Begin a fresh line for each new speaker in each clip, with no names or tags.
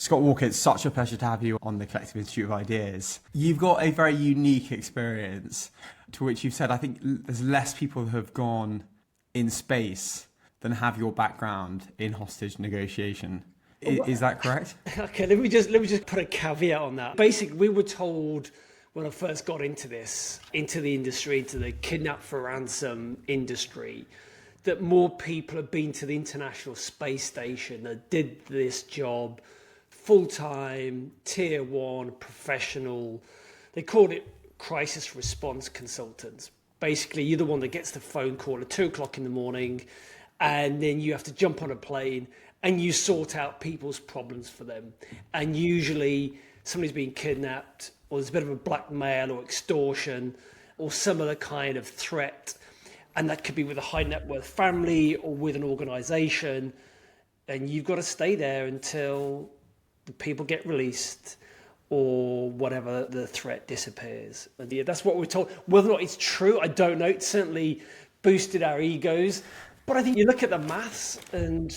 Scott Walker, it's such a pleasure to have you on the Collective Institute of Ideas. You've got a very unique experience to which you've said, I think there's less people who have gone in space than have your background in hostage negotiation. Is that correct?
Okay, let me just put a caveat on that. Basically, we were told when I first got into the industry, into the kidnap-for-ransom industry, that more people have been to the International Space Station that did this job full-time, tier one, professional. They called it crisis response consultants. Basically, you're the one that gets the phone call at 2:00 in the morning, and then you have to jump on a plane and you sort out people's problems for them. And usually somebody's been kidnapped, or there's a bit of a blackmail or extortion or some other kind of threat. And that could be with a high net worth family or with an organization. And you've got to stay there until the people get released or whatever the threat disappears. And yeah, that's what we're told. Whether or not it's true, I don't know. It certainly boosted our egos. But I think you look at the maths, and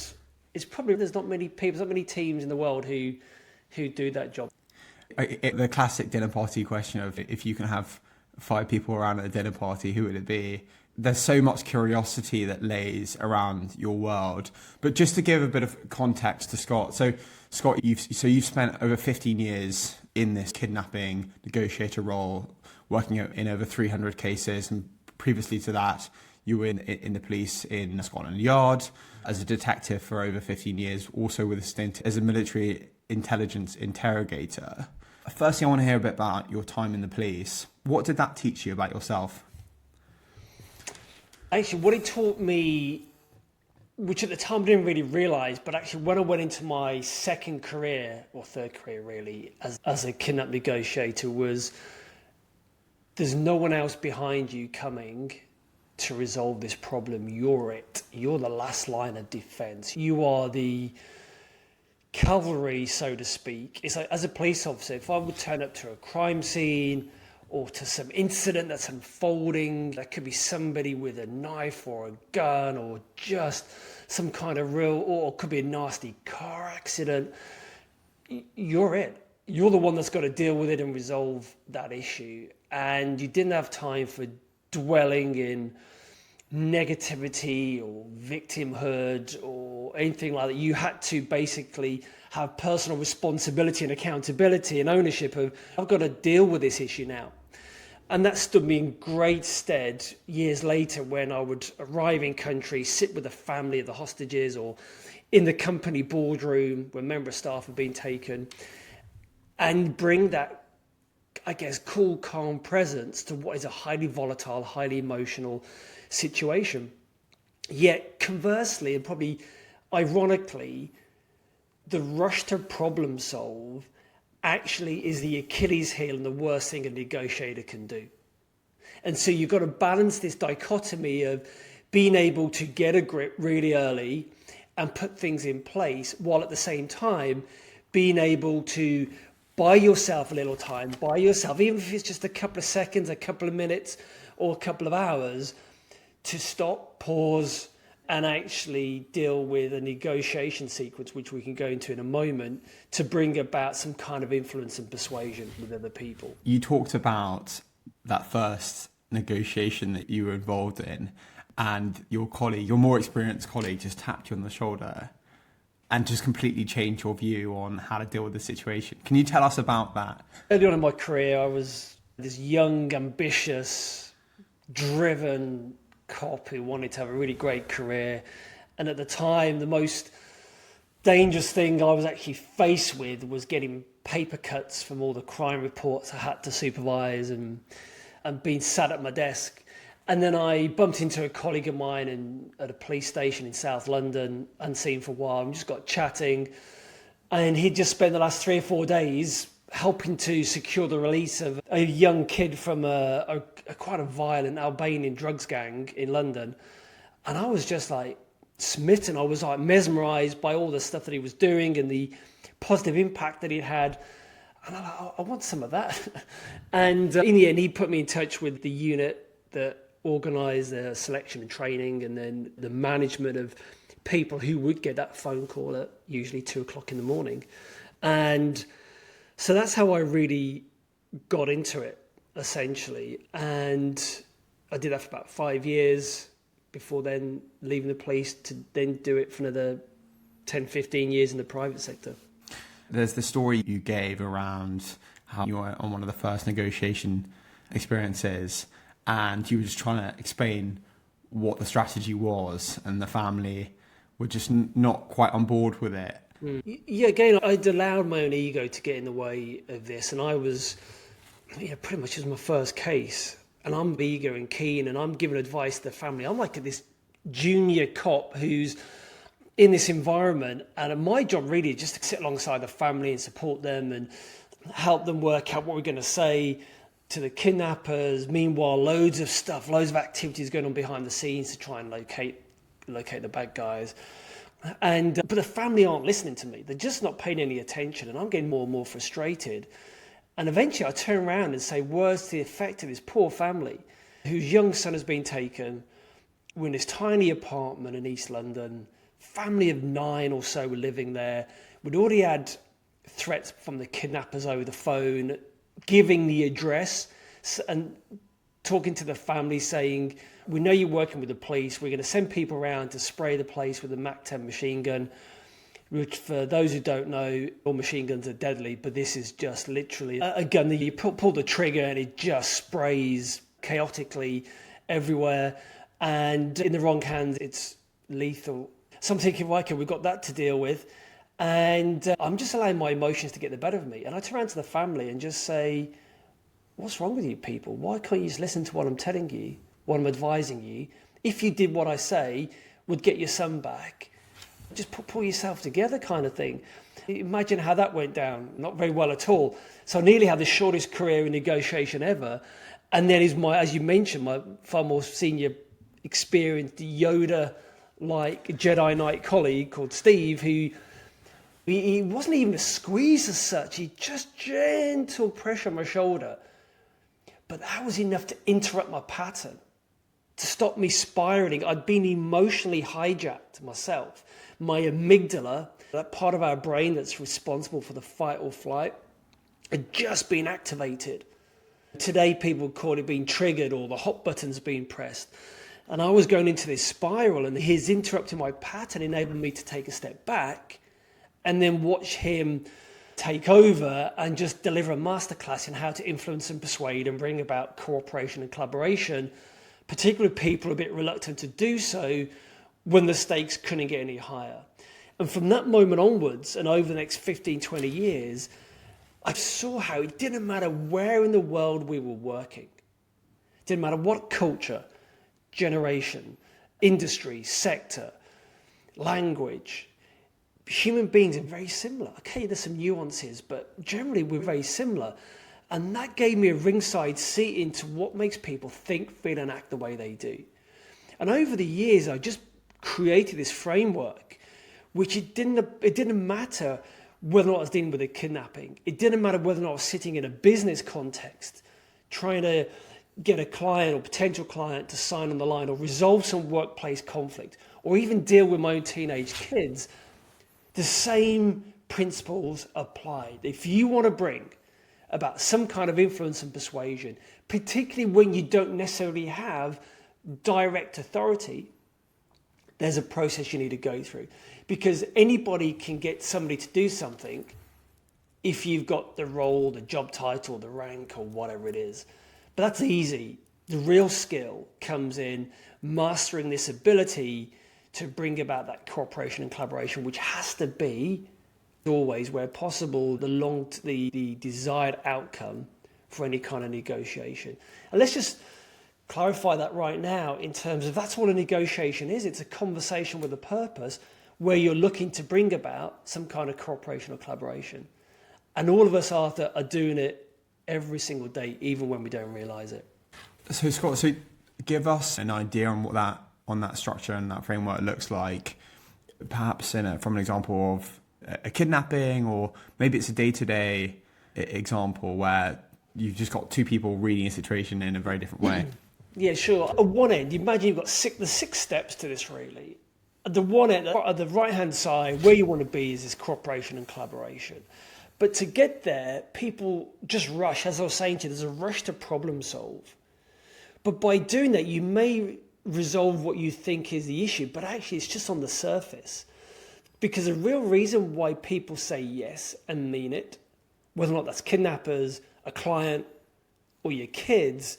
it's probably there's not many people, there's not many teams in the world who do that job.
The classic dinner party question of if you can have 5 people around at a dinner party, who would it be? There's so much curiosity that lays around your world. But just to give a bit of context to Scott. So Scott, you've spent over 15 years in this kidnapping negotiator role, working in over 300 cases. And previously to that, you were in the police in Scotland Yard as a detective for over 15 years, also with a stint as a military intelligence interrogator. Firstly, I want to hear a bit about your time in the police. What did that teach you about yourself?
Actually, what it taught me, which at the time I didn't really realise, but actually when I went into my second career, or third career really, as a kidnap negotiator, was there's no one else behind you coming to resolve this problem. You're it. You're the last line of defence. You are the cavalry, so to speak. It's like, as a police officer, if I would turn up to a crime scene or to some incident that's unfolding, that could be somebody with a knife or a gun or just some kind of or it could be a nasty car accident, you're it. You're the one that's got to deal with it and resolve that issue. And you didn't have time for dwelling in negativity or victimhood or anything like that. You had to basically have personal responsibility and accountability and ownership of, I've got to deal with this issue now. And that stood me in great stead years later when I would arrive in country, sit with the family of the hostages or in the company boardroom where member of staff have been taken, and bring that, I guess, cool, calm presence to what is a highly volatile, highly emotional situation. Yet conversely, and probably ironically, the rush to problem solve actually is the Achilles heel and the worst thing a negotiator can do. And so you've got to balance this dichotomy of being able to get a grip really early and put things in place, while at the same time being able to buy yourself a little time, buy yourself, even if it's just a couple of seconds, a couple of minutes or a couple of hours, to stop, pause, and actually deal with a negotiation sequence, which we can go into in a moment, to bring about some kind of influence and persuasion with other people.
You talked about that first negotiation that you were involved in, and your colleague, your more experienced colleague, just tapped you on the shoulder and just completely changed your view on how to deal with the situation. Can you tell us about that?
Early on in my career, I was this young, ambitious, driven cop who wanted to have a really great career. And at the time, the most dangerous thing I was actually faced with was getting paper cuts from all the crime reports I had to supervise and being sat at my desk. And then I bumped into a colleague of mine at a police station in South London, unseen for a while, and just got chatting. And he'd just spent the last 3 or 4 days helping to secure the release of a young kid from a quite a violent Albanian drugs gang in London. And I was just like smitten. I was like mesmerized by all the stuff that he was doing and the positive impact that he'd had. And I'm like, I want some of that. And in the end, he put me in touch with the unit that organised the selection and training, and then the management of people who would get that phone call at usually 2:00 in the morning. And so that's how I really got into it, essentially. And I did that for about 5 years before then leaving the police to then do it for another 10, 15 years in the private sector.
There's the story you gave around how you were on one of the first negotiation experiences and you were just trying to explain what the strategy was and the family were just not quite on board with it.
Yeah, again, I'd allowed my own ego to get in the way of this, and I was, pretty much as my first case, and I'm eager and keen, and I'm giving advice to the family. I'm like this junior cop who's in this environment, and my job really is just to sit alongside the family and support them and help them work out what we're going to say to the kidnappers. Meanwhile, loads of activities going on behind the scenes to try and locate the bad guys. But the family aren't listening to me. They're just not paying any attention, and I'm getting more and more frustrated. And eventually I turn around and say words to the effect of this poor family whose young son has been taken. We're in this tiny apartment in East London. Family of 9 or so were living there. We'd already had threats from the kidnappers over the phone, giving the address and talking to the family saying, we know you're working with the police. We're going to send people around to spray the place with a Mac-10 machine gun, which for those who don't know, all machine guns are deadly, but this is just literally a gun that you pull the trigger and it just sprays chaotically everywhere. And in the wrong hands, it's lethal. So I'm thinking, well, okay, we've got that to deal with. And I'm just allowing my emotions to get the better of me. And I turn around to the family and just say, what's wrong with you people? Why can't you just listen to what I'm telling you, what I'm advising you? If you did what I say, would get your son back. Just pull yourself together kind of thing. Imagine how that went down. Not very well at all. So I nearly had the shortest career in negotiation ever. And then as you mentioned, my far more senior experienced Yoda-like Jedi Knight colleague called Steve, who he wasn't even a squeeze as such. He just gentle pressure on my shoulder. But that was enough to interrupt my pattern, to stop me spiraling. I'd been emotionally hijacked myself. My amygdala, that part of our brain that's responsible for the fight or flight, had just been activated. Today, people would call it being triggered or the hot buttons being pressed. And I was going into this spiral, and his interrupting my pattern enabled me to take a step back and then watch him take over and just deliver a masterclass in how to influence and persuade and bring about cooperation and collaboration, particularly people a bit reluctant to do so when the stakes couldn't get any higher. And from that moment onwards and over the next 15, 20 years, I saw how it didn't matter where in the world we were working. It didn't matter what culture, generation, industry, sector, language. Human beings are very similar. Okay, there's some nuances, but generally we're very similar. And that gave me a ringside seat into what makes people think, feel, and act the way they do. And over the years, I just created this framework, which it didn't matter whether or not I was dealing with a kidnapping. It didn't matter whether or not I was sitting in a business context, trying to get a client or potential client to sign on the line or resolve some workplace conflict, or even deal with my own teenage kids. The same principles applied. If you want to bring about some kind of influence and persuasion, particularly when you don't necessarily have direct authority, there's a process you need to go through. Because anybody can get somebody to do something if you've got the role, the job title, the rank, or whatever it is. But that's easy. The real skill comes in mastering this ability to bring about that cooperation and collaboration, which has to be always, where possible, the desired outcome for any kind of negotiation. And let's just clarify that right now in terms of that's what a negotiation is. It's a conversation with a purpose where you're looking to bring about some kind of cooperation or collaboration. And all of us, Arthur, are doing it every single day, even when we don't realise it.
So Scott, give us an idea on what that structure and that framework looks like, perhaps from an example of a kidnapping, or maybe it's a day-to-day example where you've just got two people reading a situation in a very different way.
Yeah, sure. At one end, imagine you've got the six steps to this, really. the one at the right-hand side, where you want to be is this cooperation and collaboration. But to get there, people just rush. As I was saying to you, there's a rush to problem solve. But by doing that, you may resolve what you think is the issue, but actually it's just on the surface. Because the real reason why people say yes and mean it, whether or not that's kidnappers, a client, or your kids,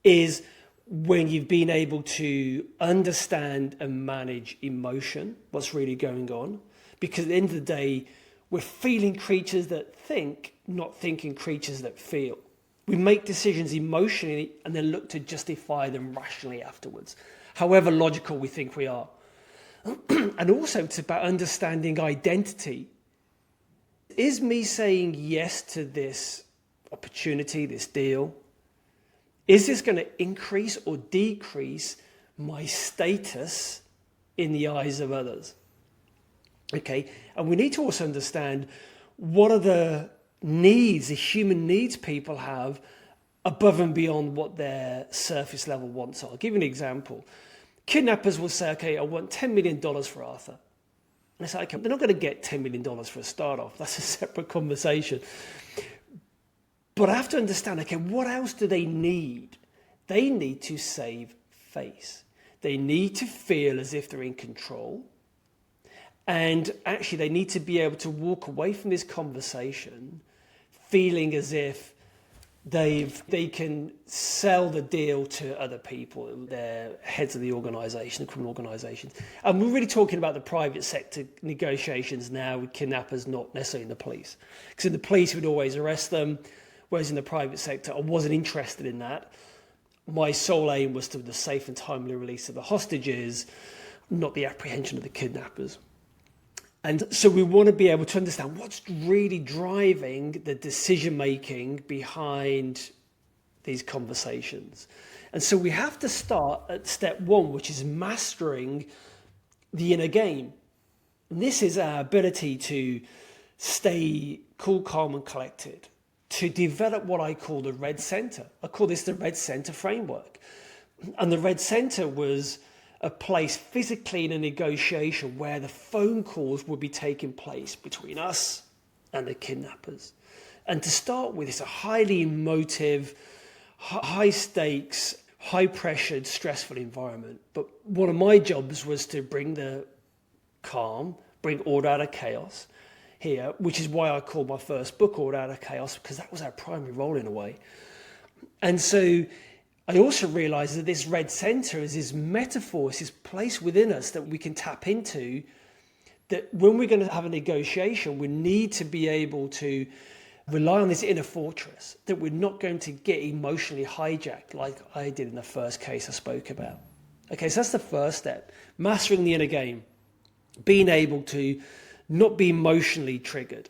is when you've been able to understand and manage emotion, what's really going on. Because at the end of the day, we're feeling creatures that think, not thinking creatures that feel. We make decisions emotionally and then look to justify them rationally afterwards, however logical we think we are. And also it's about understanding identity. Is me saying yes to this opportunity, this deal, is this going to increase or decrease my status in the eyes of others? Okay, and we need to also understand what are the needs, the human needs people have above and beyond what their surface level wants are. I'll give you an example. Kidnappers will say, okay, I want $10 million for Arthur. And I say, okay, they're not going to get $10 million for a start off. That's a separate conversation. But I have to understand, okay, what else do they need? They need to save face. They need to feel as if they're in control. And actually, they need to be able to walk away from this conversation feeling as if they can sell the deal to other people, their heads of the organisation, the criminal organisations. And we're really talking about the private sector negotiations now with kidnappers, not necessarily in the police. Because in the police, we'd always arrest them, whereas in the private sector, I wasn't interested in that. My sole aim was to the safe and timely release of the hostages, not the apprehension of the kidnappers. And so we want to be able to understand what's really driving the decision-making behind these conversations. And so we have to start at step one, which is mastering the inner game. And this is our ability to stay cool, calm, and collected, to develop what I call the red center. I call this the red center framework. And the red center was a place physically in a negotiation where the phone calls would be taking place between us and the kidnappers. And to start with, it's a highly emotive, high stakes, high pressured, stressful environment. But one of my jobs was to bring the calm, bring order out of chaos here, which is why I called my first book Order Out of Chaos, because that was our primary role in a way. And so I also realized that this red center is this metaphor, it's this place within us that we can tap into, that when we're going to have a negotiation, we need to be able to rely on this inner fortress, that we're not going to get emotionally hijacked like I did in the first case I spoke about. Okay, so that's the first step, mastering the inner game, being able to not be emotionally triggered.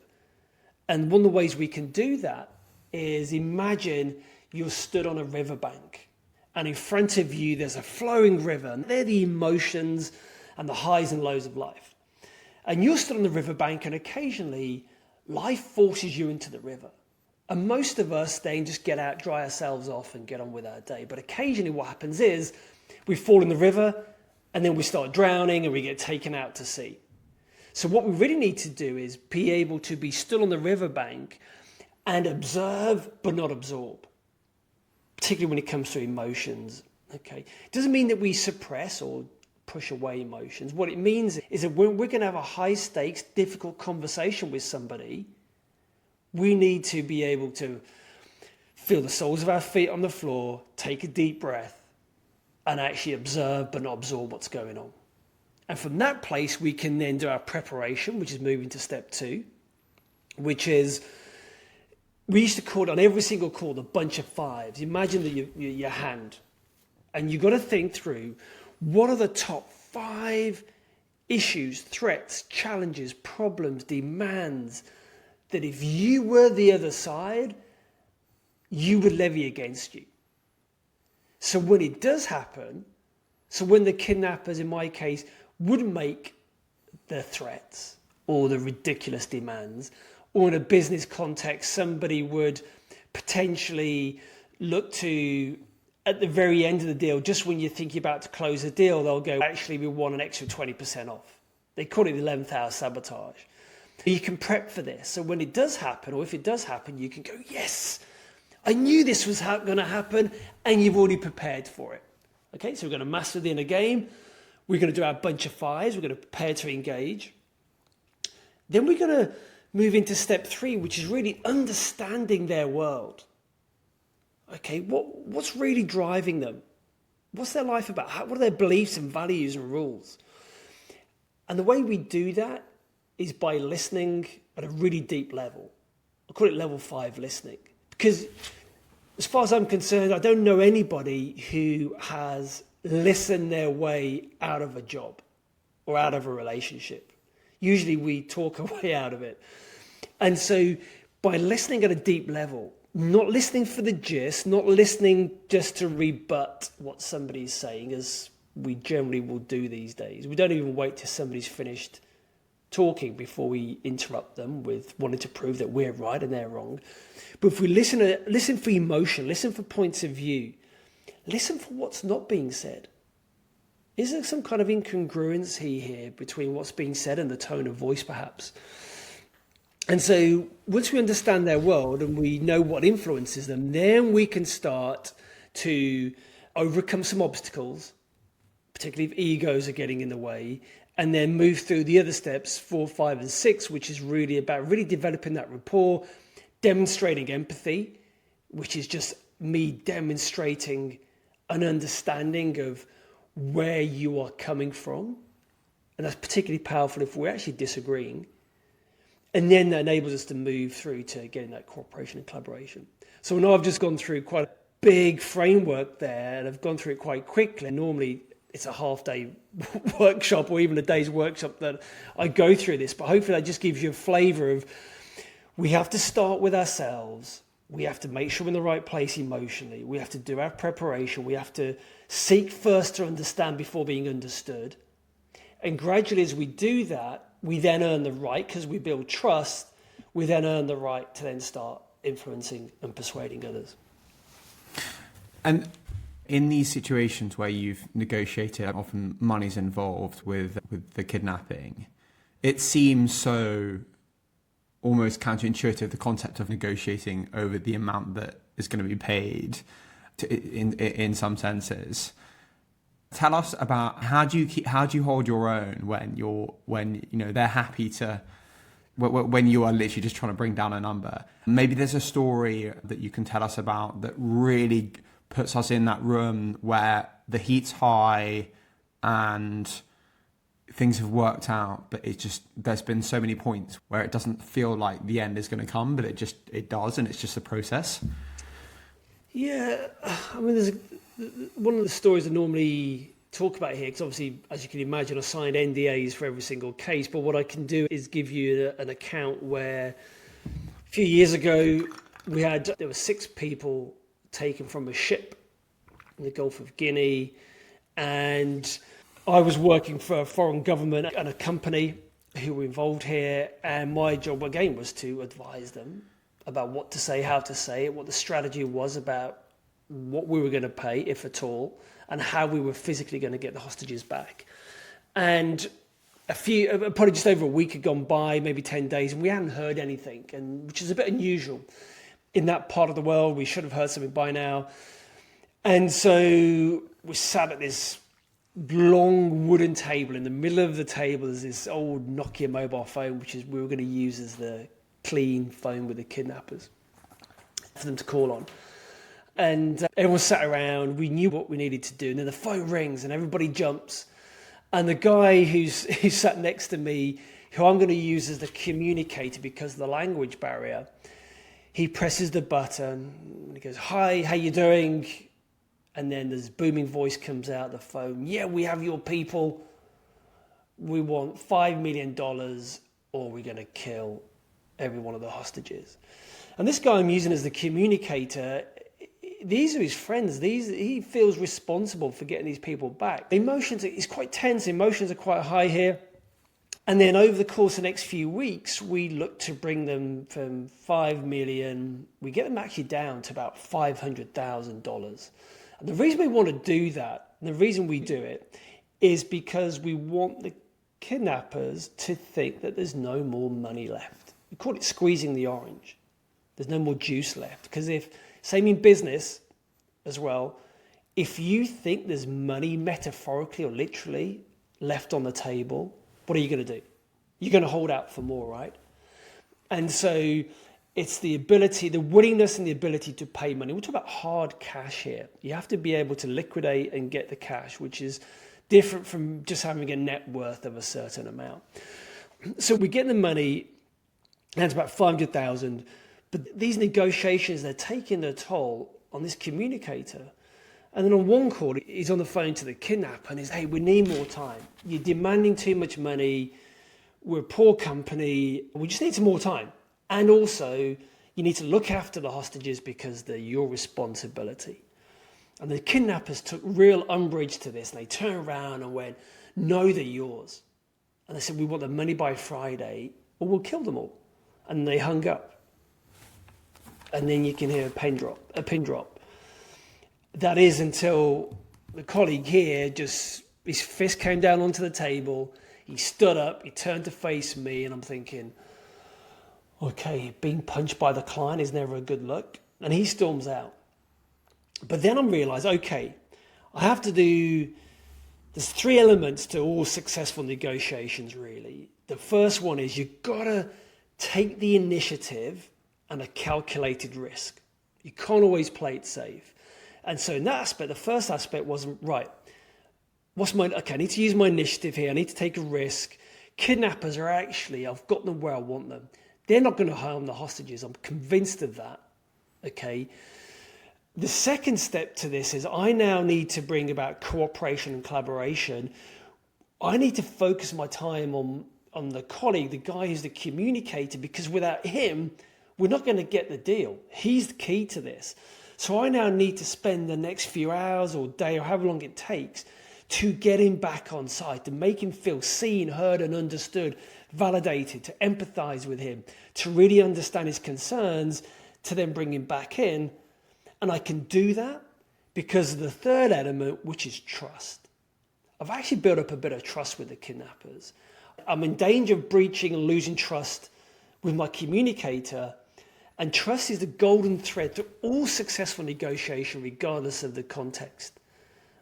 And one of the ways we can do that is imagine you're stood on a riverbank and in front of you there's a flowing river, and they're the emotions and the highs and lows of life. And you're stood on the riverbank and occasionally life forces you into the river. And most of us then just get out, dry ourselves off and get on with our day. But occasionally what happens is we fall in the river and then we start drowning and we get taken out to sea. So what we really need to do is be able to be stood on the riverbank and observe but not absorb, particularly when it comes to emotions. Okay, it doesn't mean that we suppress or push away emotions. What it means is that when we're going to have a high stakes, difficult conversation with somebody, we need to be able to feel the soles of our feet on the floor, take a deep breath, and actually observe but not absorb what's going on. And from that place, we can then do our preparation, which is moving to step two, which is, we used to call it on every single call, the bunch of fives. Imagine that your hand, and you've got to think through, what are the top 5 issues, threats, challenges, problems, demands that if you were the other side, you would levy against you. So when it does happen, so when the kidnappers, in my case, would make the threats or the ridiculous demands, or in a business context, somebody would potentially look to at the very end of the deal, just when you're thinking about to close a deal, they'll go, actually, we want an extra 20% off. They call it the 11th hour sabotage. You can prep for this. So when it does happen, or if it does happen, you can go, yes, I knew this was going to happen, and you've already prepared for it. Okay, so we're going to master the inner game. We're going to do our bunch of fives. We're going to prepare to engage. Then we're going to move into step 3, which is really understanding their world. Okay, what's really driving them? What's their life about? What are their beliefs and values and rules? And the way we do that is by listening at a really deep level. I call it level 5 listening. Because as far as I'm concerned, I don't know anybody who has listened their way out of a job or out of a relationship. Usually we talk our way out of it. And so by listening at a deep level, not listening for the gist, not listening just to rebut what somebody's saying, as we generally will do these days. We don't even wait till somebody's finished talking before we interrupt them with wanting to prove that we're right and they're wrong. But if we listen for emotion, listen for points of view, listen for what's not being said. Is there some kind of incongruency here between what's being said and the tone of voice, perhaps? And so once we understand their world and we know what influences them, then we can start to overcome some obstacles, particularly if egos are getting in the way, and then move through the other steps, 4, 5, and 6, which is really about really developing that rapport, demonstrating empathy, which is just me demonstrating an understanding of where you are coming from. And that's particularly powerful if we're actually disagreeing. And then that enables us to move through to getting that cooperation and collaboration. So now I've just gone through quite a big framework there, and I've gone through it quite quickly. Normally it's a half-day workshop or even a day's workshop that I go through this, but hopefully that just gives you a flavour of, we have to start with ourselves. We have to make sure we're in the right place emotionally. We have to do our preparation. We have to seek first to understand before being understood. And gradually as we do that, we then earn the right, because we build trust, we then earn the right to then start influencing and persuading others.
And in these situations where you've negotiated, often money's involved with the kidnapping, it seems so almost counterintuitive, the concept of negotiating over the amount that is going to be paid in some senses. Tell us about how do you hold your own when they're happy to, when you are literally just trying to bring down a number. Maybe there's a story that you can tell us about that really puts us in that room where the heat's high and things have worked out, but there's been so many points where it doesn't feel like the end is going to come, but it does, and it's just a process.
Yeah, I mean, there's one of the stories I normally talk about here, because obviously, as you can imagine, I signed NDAs for every single case, but what I can do is give you an account where a few years ago there were 6 people taken from a ship in the Gulf of Guinea, and I was working for a foreign government and a company who were involved here, and my job again was to advise them about what to say, how to say it, what the strategy was about what we were going to pay, if at all, and how we were physically going to get the hostages back. And probably just over a week had gone by, maybe 10 days, and we hadn't heard anything, which is a bit unusual. In that part of the world, we should have heard something by now. And so we sat at this long wooden table. In the middle of the table is this old Nokia mobile phone, which we were going to use as the clean phone with the kidnappers for them to call on. And everyone sat around. We knew what we needed to do. And then the phone rings and everybody jumps. And the guy who sat next to me, who I'm going to use as the communicator because of the language barrier, he presses the button and he goes, "Hi, how you doing?" And then this booming voice comes out of the phone. "Yeah, we have your people. We want $5 million or we're going to kill every one of the hostages." And this guy I'm using as the communicator, these are his friends. He feels responsible for getting these people back. Emotions, it's quite tense. Emotions are quite high here. And then over the course of the next few weeks, we look to bring them from $5 million. We get them actually down to about $500,000. And the reason we want to do that, and the reason we do it, is because we want the kidnappers to think that there's no more money left. We call it squeezing the orange. There's no more juice left. Because same in business as well, if you think there's money metaphorically or literally left on the table, what are you going to do? You're going to hold out for more, right? And so it's the ability, the willingness and the ability to pay money. We're talking about hard cash here. You have to be able to liquidate and get the cash, which is different from just having a net worth of a certain amount. So we get the money, and it's about 500,000. But these negotiations, they're taking their toll on this communicator. And then on one call, he's on the phone to the kidnapper and he's, hey, we need more time. You're demanding too much money. We're a poor company. We just need some more time. And also, you need to look after the hostages because they're your responsibility. And the kidnappers took real umbrage to this. And they turned around and went, no, they're yours. And they said, we want the money by Friday or we'll kill them all. And they hung up. And then you can hear a pin drop. That is until the colleague here his fist came down onto the table. He stood up, he turned to face me, and I'm thinking, okay, being punched by the client is never a good look. And he storms out. But then I realized, okay, there's 3 elements to all successful negotiations, really. The first one is you've got to take the initiative and a calculated risk. You can't always play it safe. And so in that aspect, the first aspect wasn't right. I need to use my initiative here. I need to take a risk. Kidnappers are I've got them where I want them. They're not going to harm the hostages. I'm convinced of that. Okay. The second step to this is I now need to bring about cooperation and collaboration. I need to focus my time on the colleague, the guy who's the communicator, because without him, we're not going to get the deal. He's the key to this. So I now need to spend the next few hours or day or however long it takes to get him back on side, to make him feel seen, heard and understood, validated, to empathize with him, to really understand his concerns, to then bring him back in. And I can do that because of the third element, which is trust. I've actually built up a bit of trust with the kidnappers. I'm in danger of breaching and losing trust with my communicator. And trust is the golden thread to all successful negotiation, regardless of the context,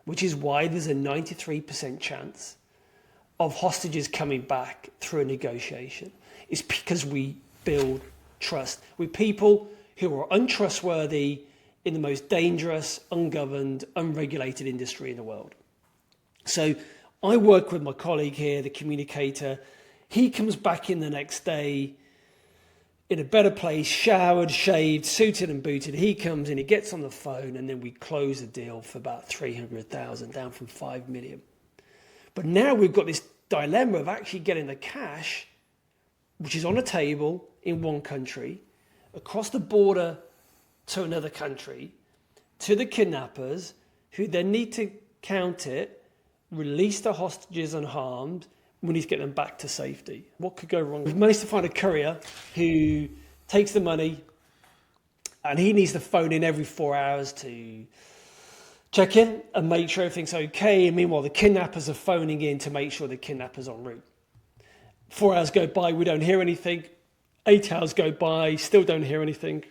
which is why there's a 93% chance of hostages coming back through a negotiation. It's because we build trust with people who are untrustworthy in the most dangerous, ungoverned, unregulated industry in the world. So I work with my colleague here, the communicator. He comes back in the next day in a better place, showered, shaved, suited and booted. He comes in, he gets on the phone, and then we close the deal for about 300,000, down from 5 million. But now we've got this dilemma of actually getting the cash, which is on a table in one country, across the border to another country, to the kidnappers, who then need to count it, release the hostages unharmed. We need to get them back to safety. What could go wrong? We've managed to find a courier who takes the money, and he needs to phone in every 4 hours to check in and make sure everything's okay. And meanwhile, the kidnappers are phoning in to make sure the kidnapper's en route. 4 hours go by, we don't hear anything. 8 hours go by, still don't hear anything.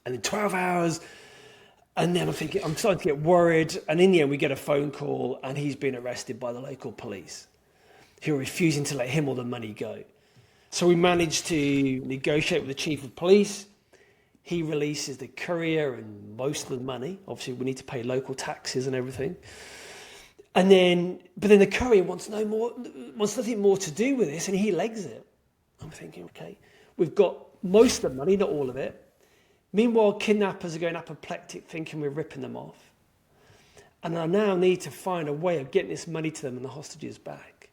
And then 12 hours, and then I'm starting to get worried. And in the end, we get a phone call, and he's been arrested by the local police, who are refusing to let him or the money go. So we managed to negotiate with the chief of police. He releases the courier and most of the money. Obviously, we need to pay local taxes and everything. But then the courier wants nothing more to do with this, and he legs it. I'm thinking, okay, we've got most of the money, not all of it. Meanwhile, kidnappers are going apoplectic, thinking we're ripping them off. And I now need to find a way of getting this money to them and the hostages back.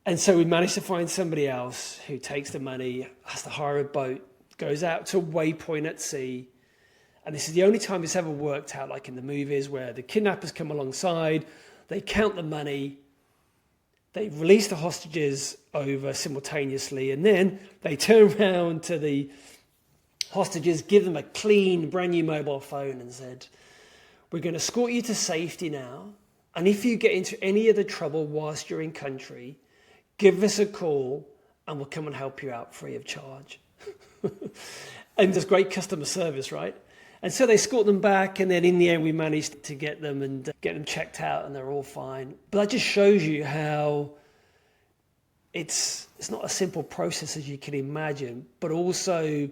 And so we managed to find somebody else who takes the money, has to hire a boat, goes out to a waypoint at sea. And this is the only time it's ever worked out, like in the movies, where the kidnappers come alongside, they count the money, they release the hostages over simultaneously, and then they turn around to the hostages, give them a clean, brand new mobile phone and said, We're going to escort you to safety now. And if you get into any other trouble whilst you're in country, give us a call and we'll come and help you out free of charge. And there's great customer service, right? And so they escort them back, and then in the end we managed to get them and get them checked out, and they're all fine. But that just shows you how it's not a simple process as you can imagine, but also,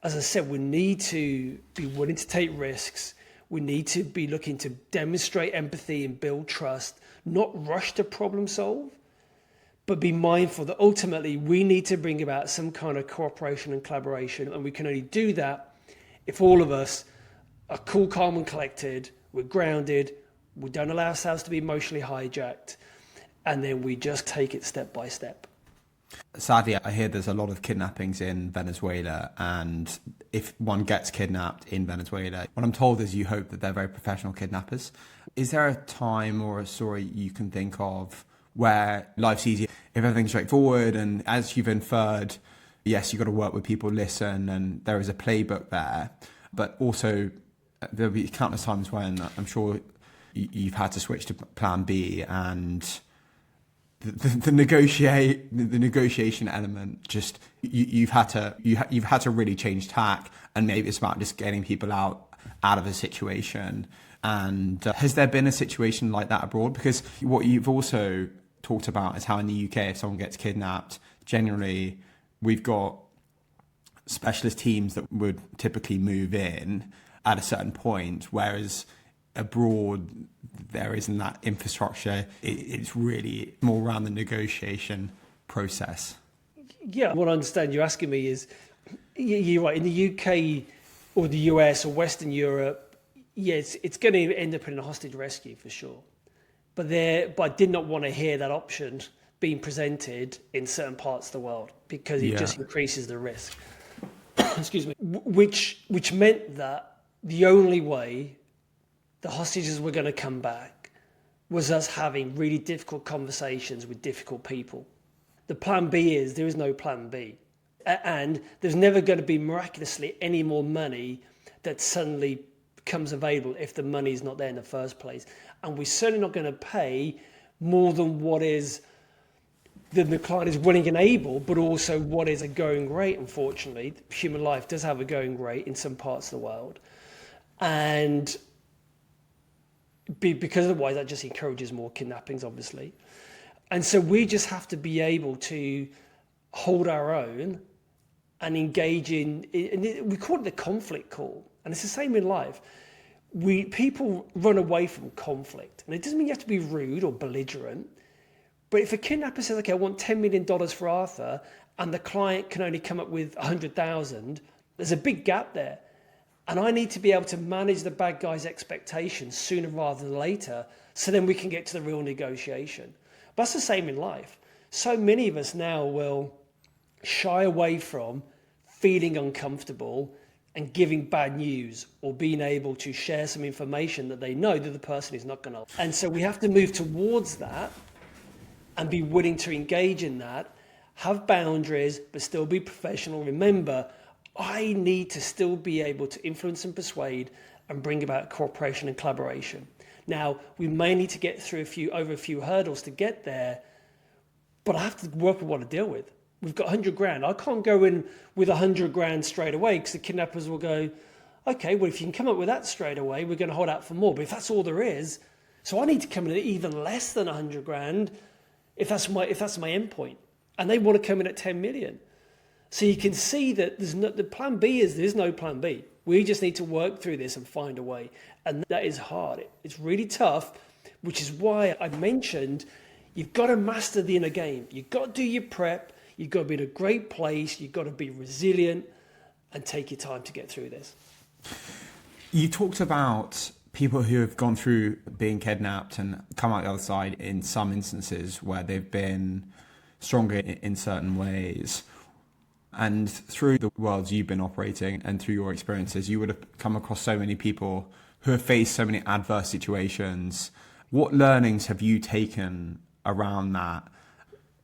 as I said, we need to be willing to take risks. We need to be looking to demonstrate empathy and build trust, not rush to problem solve, but be mindful that ultimately we need to bring about some kind of cooperation and collaboration. And we can only do that if all of us are cool, calm and collected, we're grounded, we don't allow ourselves to be emotionally hijacked, and then we just take it step by step.
Sadly, I hear there's a lot of kidnappings in Venezuela, and if one gets kidnapped in Venezuela, what I'm told is you hope that they're very professional kidnappers. Is there a time or a story you can think of where life's easier, if everything's straightforward, and as you've inferred, yes, you've got to work with people, listen, and there is a playbook there, but also there'll be countless times when I'm sure you've had to switch to plan B, and the negotiation element, just you've had to really change tack, and maybe it's about just getting people out of a situation. And has there been a situation like that abroad? Because what you've also talked about is how in the UK, if someone gets kidnapped, generally we've got specialist teams that would typically move in at a certain point, whereas abroad there isn't that infrastructure. It's really more around the negotiation process.
Yeah, what I understand you're asking me is, you're right, in the UK or the US or Western Europe, yes, it's going to end up in a hostage rescue for sure. But I did not want to hear that option being presented in certain parts of the world, because it just increases the risk. Excuse me. Which meant that the only way the hostages were going to come back was us having really difficult conversations with difficult people. The plan B is there is no plan B. And there's never going to be miraculously any more money that suddenly becomes available if the money is not there in the first place. And we're certainly not going to pay more than what is the client is willing and able, but also what is a going rate. Unfortunately, human life does have a going rate in some parts of the world. And because otherwise that just encourages more kidnappings, obviously. And so we just have to be able to hold our own and engage in we call it the conflict call. And it's the same in life. People run away from conflict. And it doesn't mean you have to be rude or belligerent. But if a kidnapper says, okay, I want $10 million for Arthur, and the client can only come up with 100,000, there's a big gap there. And I need to be able to manage the bad guy's expectations sooner rather than later, so then we can get to the real negotiation. But that's the same in life. So many of us now will shy away from feeling uncomfortable and giving bad news, or being able to share some information that they know that the person is not going to. And so we have to move towards that and be willing to engage in that, have boundaries, but still be professional. Remember, I need to still be able to influence and persuade and bring about cooperation and collaboration. Now, we may need to get through over a few hurdles to get there, but I have to work with what I deal with. We've got 100 grand. I can't go in with 100 grand straight away, because the kidnappers will go, okay, well, if you can come up with that straight away, we're going to hold out for more. But if that's all there is, so I need to come in at even less than 100 grand if that's my end point. And they want to come in at 10 million. So you can see that the plan B is there's no plan B. We just need to work through this and find a way. And that is hard. It's really tough, which is why I mentioned you've got to master the inner game. You've got to do your prep. You've got to be in a great place. You've got to be resilient and take your time to get through this.
You talked about people who have gone through being kidnapped and come out the other side in some instances where they've been stronger in certain ways. And through the worlds you've been operating and through your experiences, you would have come across so many people who have faced so many adverse situations. What learnings have you taken around that?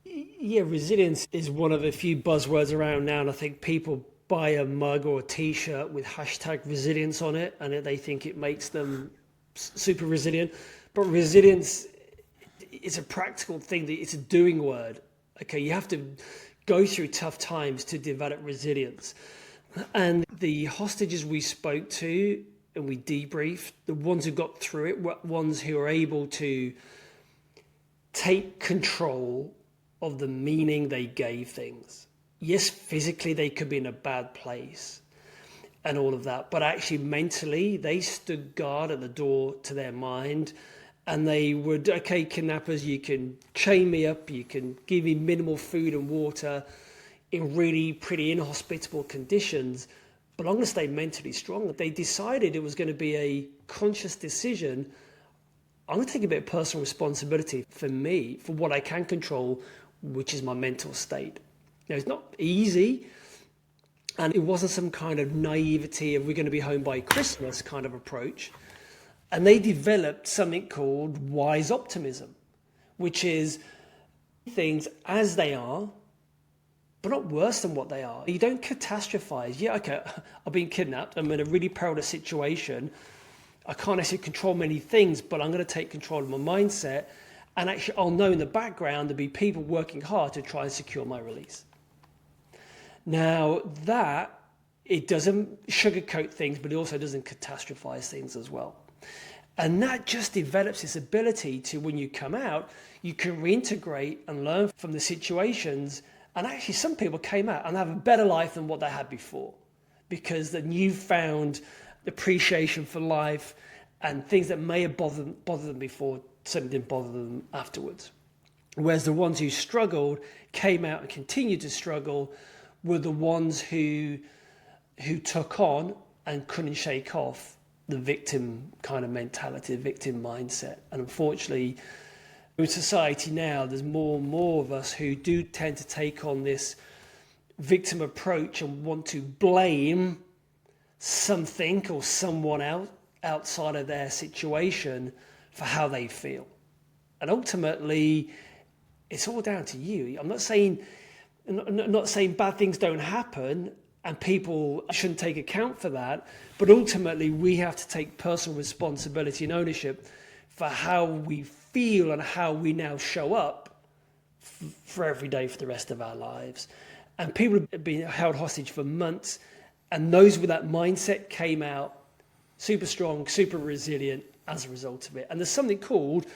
Yeah, resilience is one of the few buzzwords around now, and I think people buy a mug or a t-shirt with hashtag resilience on it, and they think it makes them super resilient. But resilience is a practical thing. It's a doing word. Okay, you have to go through tough times to develop resilience. And the hostages we spoke to and we debriefed, the ones who got through it, were ones who are able to take control of the meaning they gave things. Yes, physically they could be in a bad place and all of that, but actually mentally they stood guard at the door to their mind, and they would, okay, kidnappers, you can chain me up, you can give me minimal food and water in really pretty inhospitable conditions, but I'm going to stay mentally strong. They decided it was going to be a conscious decision. I'm going to take a bit of personal responsibility for me, for what I can control, which is my mental state. Now, it's not easy, and it wasn't some kind of naivety of we're going to be home by Christmas kind of approach. And they developed something called wise optimism, which is things as they are, but not worse than what they are. You don't catastrophize. Yeah, okay, I've been kidnapped. I'm in a really perilous situation. I can't actually control many things, but I'm going to take control of my mindset. And actually, I'll know in the background there'll be people working hard to try and secure my release. Now, that, it doesn't sugarcoat things, but it also doesn't catastrophize things as well. And that just develops this ability to, when you come out, you can reintegrate and learn from the situations. And actually, some people came out and have a better life than what they had before, because the newfound appreciation for life and things that may have bothered them before certainly didn't bother them afterwards. Whereas the ones who struggled, came out and continued to struggle, were the ones who took on and couldn't shake off the victim kind of mentality, the victim mindset. And unfortunately, in society now, there's more and more of us who do tend to take on this victim approach and want to blame something or someone outside of their situation for how they feel. And ultimately, it's all down to you. I'm not saying bad things don't happen and people shouldn't take account for that, but ultimately we have to take personal responsibility and ownership for how we feel and how we now show up for every day for the rest of our lives. And people have been held hostage for months, and those with that mindset came out super strong, super resilient as a result of it. And there's something called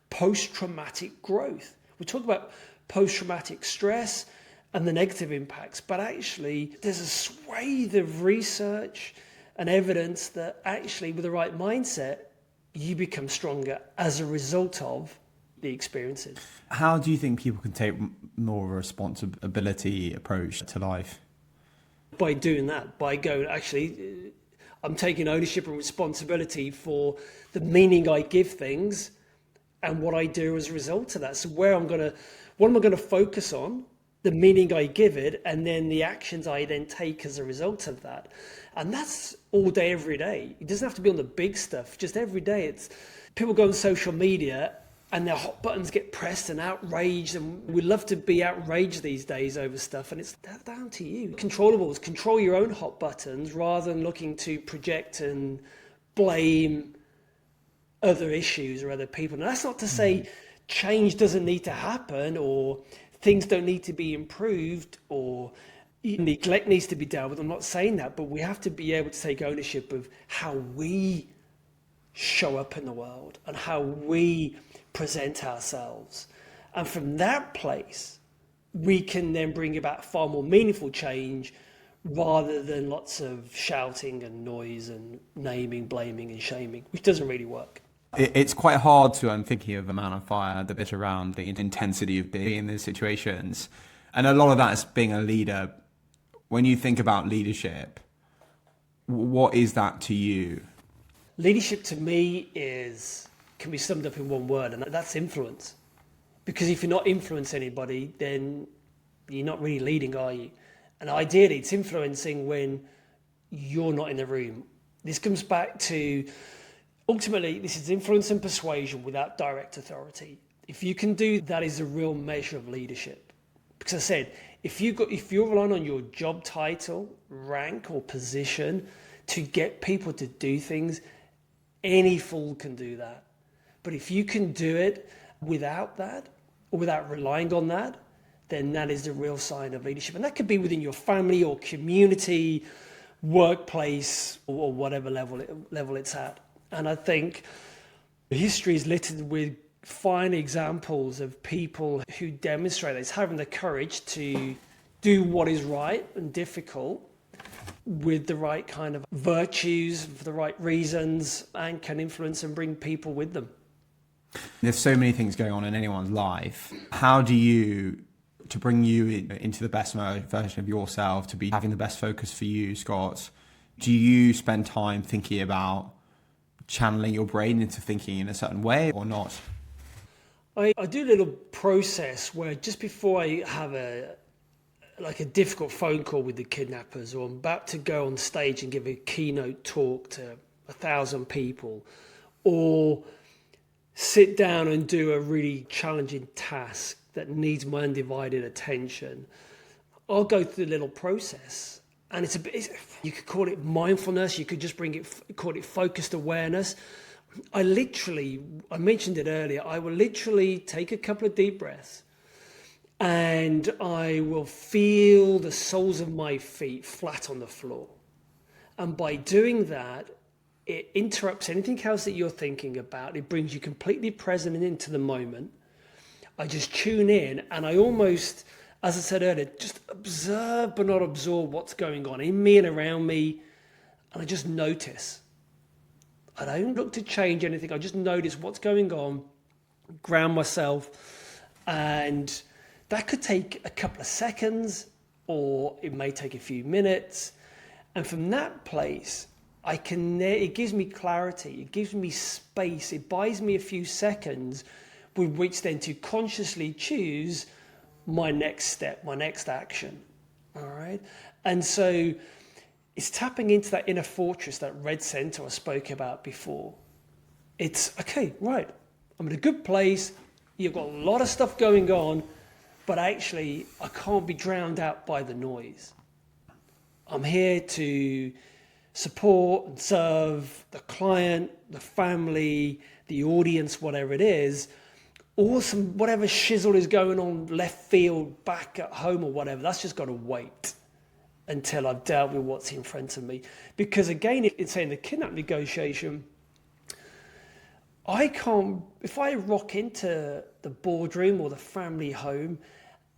post-traumatic growth. We talk about post-traumatic stress and the negative impacts, but actually there's a swathe of research and evidence that actually with the right mindset, you become stronger as a result of the experiences.
How do you think people can take more of a responsibility approach to life?
By doing that, by going, actually, I'm taking ownership and responsibility for the meaning I give things and what I do as a result of that. So what am I going to focus on? The meaning I give it, and then the actions I then take as a result of that. And that's all day, every day. It doesn't have to be on the big stuff, just every day. It's people go on social media and their hot buttons get pressed and outraged, and we love to be outraged these days over stuff, and it's down to you. Controllables, control your own hot buttons rather than looking to project and blame other issues or other people. Now, that's not to say change doesn't need to happen or things don't need to be improved or neglect needs to be dealt with. I'm not saying that, but we have to be able to take ownership of how we show up in the world and how we present ourselves. And from that place, we can then bring about far more meaningful change rather than lots of shouting and noise and naming, blaming and shaming, which doesn't really work.
It's quite hard to, I'm thinking of the Man on Fire, the bit around the intensity of being in these situations. And a lot of that is being a leader. When you think about leadership, what is that to you?
Leadership to me can be summed up in one word, and that's influence. Because if you're not influencing anybody, then you're not really leading, are you? And ideally, it's influencing when you're not in the room. This comes back to, ultimately, this is influence and persuasion without direct authority. If you can do that, is a real measure of leadership. Because I said, if you're relying on your job title, rank, or position to get people to do things, Any fool can do that. But if you can do it without that, or without relying on that, then that is the real sign of leadership. And that could be within your family or community, workplace, or whatever level it's at. And I think history is littered with fine examples of people who demonstrate this, having the courage to do what is right and difficult with the right kind of virtues, for the right reasons, and can influence and bring people with them.
There's so many things going on in anyone's life. How do you, to bring you into the best version of yourself, to be having the best focus for you, Scott, do you spend time thinking about channeling your brain into thinking in a certain way or not?
I do a little process where just before I have a difficult phone call with the kidnappers, or I'm about to go on stage and give a keynote talk to 1,000 people, or sit down and do a really challenging task that needs my undivided attention, I'll go through the little process. And you could call it mindfulness, you could just call it focused awareness. I mentioned it earlier, I will literally take a couple of deep breaths and I will feel the soles of my feet flat on the floor. And by doing that, it interrupts anything else that you're thinking about. It brings you completely present and into the moment. I just tune in and I almost, as I said earlier, just observe but not absorb what's going on in me and around me. And I just notice. I don't look to change anything. I just notice what's going on, ground myself, and that could take a couple of seconds or it may take a few minutes. And from that place, it gives me clarity, it gives me space, it buys me a few seconds with which then to consciously choose my next step, my next action. All right. And so it's tapping into that inner fortress, that red center I spoke about before. It's okay, right. I'm in a good place. You've got a lot of stuff going on, but actually I can't be drowned out by the noise. I'm here to support and serve the client, the family, the audience, whatever it is, or whatever shizzle is going on left field, back at home or whatever. That's just got to wait until I've dealt with what's in front of me. Because again, it's saying the kidnap negotiation, if I rock into the boardroom or the family home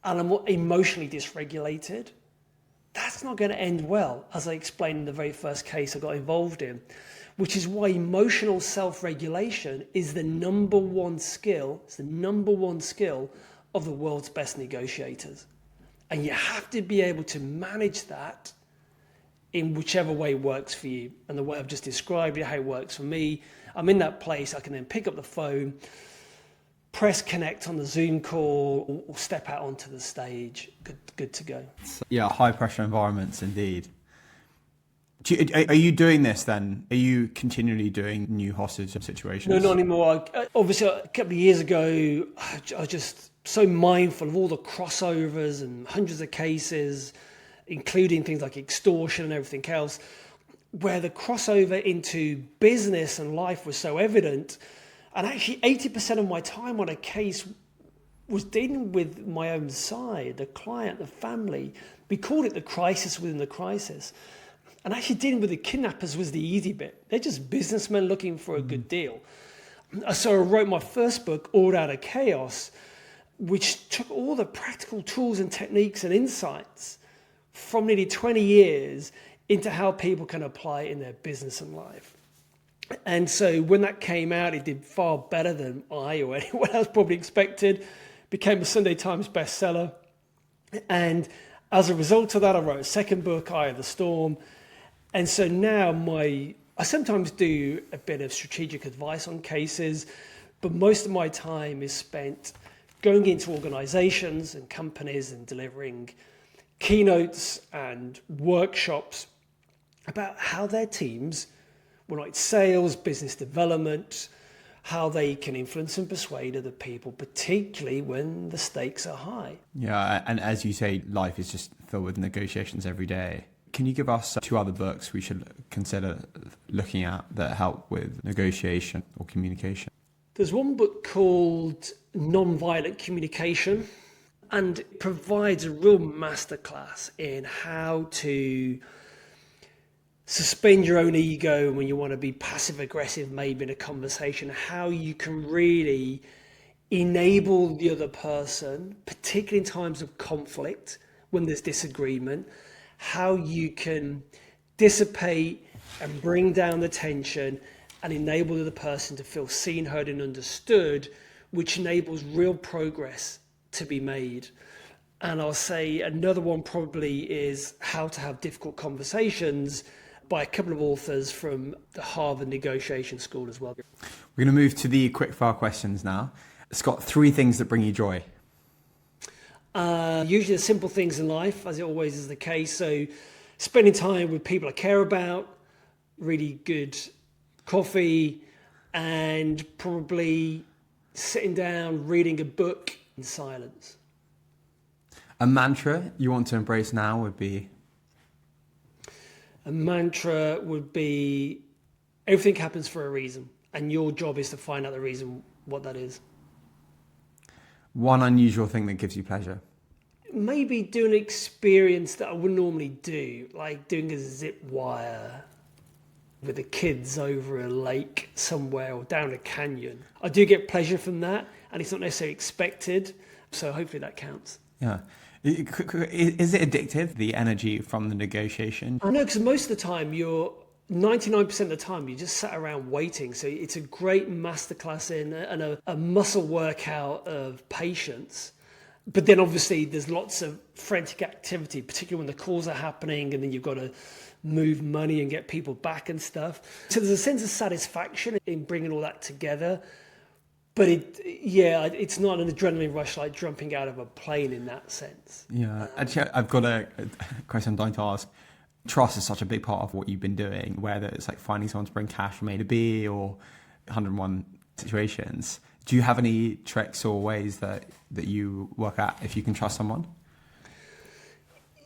and I'm emotionally dysregulated, that's not going to end well, as I explained in the very first case I got involved in, which is why emotional self-regulation is the number one skill. It's the number one skill of the world's best negotiators. And you have to be able to manage that in whichever way works for you. And the way I've just described it, how it works for me, I'm in that place, I can then pick up the phone, press connect on the Zoom call, or step out onto the stage. Good to go.
Yeah, high pressure environments indeed. Are you doing this then? Are you continually doing new hostage situations?
No, not anymore. Obviously, a couple of years ago, I was just so mindful of all the crossovers and hundreds of cases, including things like extortion and everything else, where the crossover into business and life was so evident. And actually 80% of my time on a case was dealing with my own side, the client, the family. We called it the crisis within the crisis. And actually dealing with the kidnappers was the easy bit. They're just businessmen looking for a good deal. So I wrote my first book, Order Out of Chaos, which took all the practical tools and techniques and insights from nearly 20 years into how people can apply it in their business and life. And so when that came out, it did far better than I or anyone else probably expected. Became a Sunday Times bestseller. And as a result of that, I wrote a second book, Eye of the Storm. And so now I sometimes do a bit of strategic advice on cases, but most of my time is spent going into organizations and companies and delivering keynotes and workshops about how their teams, whether it's sales, business development, how they can influence and persuade other people, particularly when the stakes are high.
Yeah, and as you say, life is just filled with negotiations every day. Can you give us 2 other books we should consider looking at that help with negotiation or communication?
There's one book called Non-Violent Communication, and it provides a real masterclass in how to suspend your own ego when you want to be passive aggressive maybe in a conversation, how you can really enable the other person, particularly in times of conflict when there's disagreement, how you can dissipate and bring down the tension and enable the other person to feel seen, heard and understood, which enables real progress to be made. And I'll say another one probably is How to Have Difficult Conversations by a couple of authors from the Harvard Negotiation School as well.
We're going to move to the quickfire questions now. Scott, 3 things that bring you joy.
Usually the simple things in life, as it always is the case. So spending time with people I care about, really good coffee, and probably sitting down, reading a book in silence.
A mantra you want to embrace now would be?
A mantra would be, everything happens for a reason, and your job is to find out the reason, what that is.
One unusual thing that gives you pleasure?
Maybe doing an experience that I wouldn't normally do, like doing a zip wire with the kids over a lake somewhere or down a canyon. I do get pleasure from that, and it's not necessarily expected, so hopefully that counts.
Yeah. Is it addictive, the energy from the negotiation?
I know, because most of the time 99% of the time you just sat around waiting. So it's a great masterclass and a muscle workout of patience. But then obviously there's lots of frantic activity, particularly when the calls are happening and then you've got to move money and get people back and stuff. So there's a sense of satisfaction in bringing all that together. But it's not an adrenaline rush like jumping out of a plane in that sense.
Yeah, actually, I've got a question I'm dying to ask. Trust is such a big part of what you've been doing, whether it's like finding someone to bring cash from A to B or 101 situations. Do you have any tricks or ways that you work at if you can trust someone?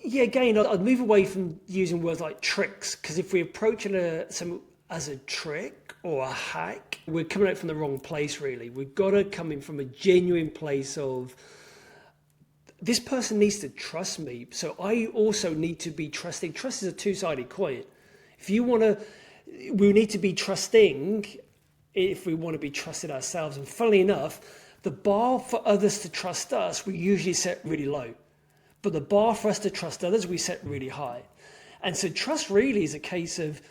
Yeah, again, I'd move away from using words like tricks, because if we approach it as a trick or a hack, we're coming out from the wrong place, really. We've got to come in from a genuine place of, this person needs to trust me, so I also need to be trusting. Trust is a two-sided coin. We need to be trusting if we want to be trusted ourselves. And funnily enough, the bar for others to trust us, we usually set really low. But the bar for us to trust others, we set really high. And so trust really is a case of,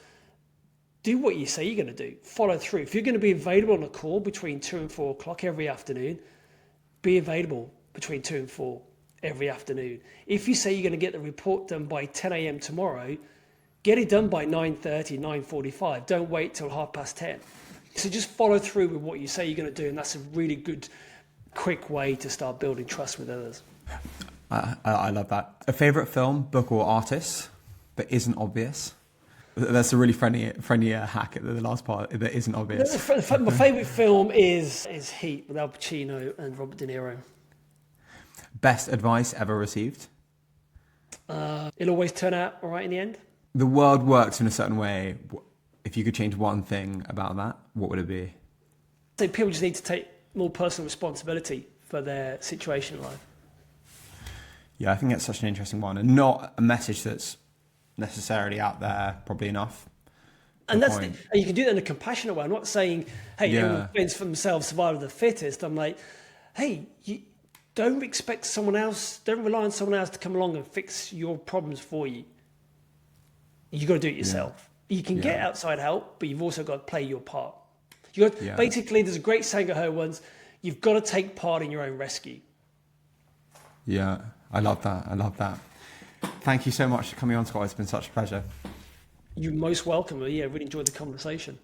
do what you say you're going to do. Follow through. If you're going to be available on a call between 2 and 4 o'clock every afternoon, be available between 2 and 4 every afternoon. If you say you're going to get the report done by 10 a.m. tomorrow, get it done by 9:30, 9:45. Don't wait till 10:30. So just follow through with what you say you're going to do, and that's a really good, quick way to start building trust with others.
I love that. A favorite film, book, or artist that isn't obvious? That's a really friendly hack at the last part that isn't obvious.
My favourite film is Heat with Al Pacino and Robert De Niro.
Best advice ever received?
It'll always turn out all right in the end.
The world works in a certain way. If you could change one thing about that, what would it be?
So people just need to take more personal responsibility for their situation in life.
Yeah, I think that's such an interesting one, and not a message that's necessarily out there probably enough.
And you can do that in a compassionate way. I'm not saying, hey, everyone fends for themselves, survival of the fittest. I'm like, hey, you don't expect someone else, don't rely on someone else to come along and fix your problems for you. You got to do it yourself. You can get outside help, but you've also got to play your part. Basically, there's a great saying I heard once, you've got to take part in your own rescue.
Yeah, I love that. Thank you so much for coming on, Scott. It's been such a pleasure.
You're most welcome. Yeah, really enjoyed the conversation.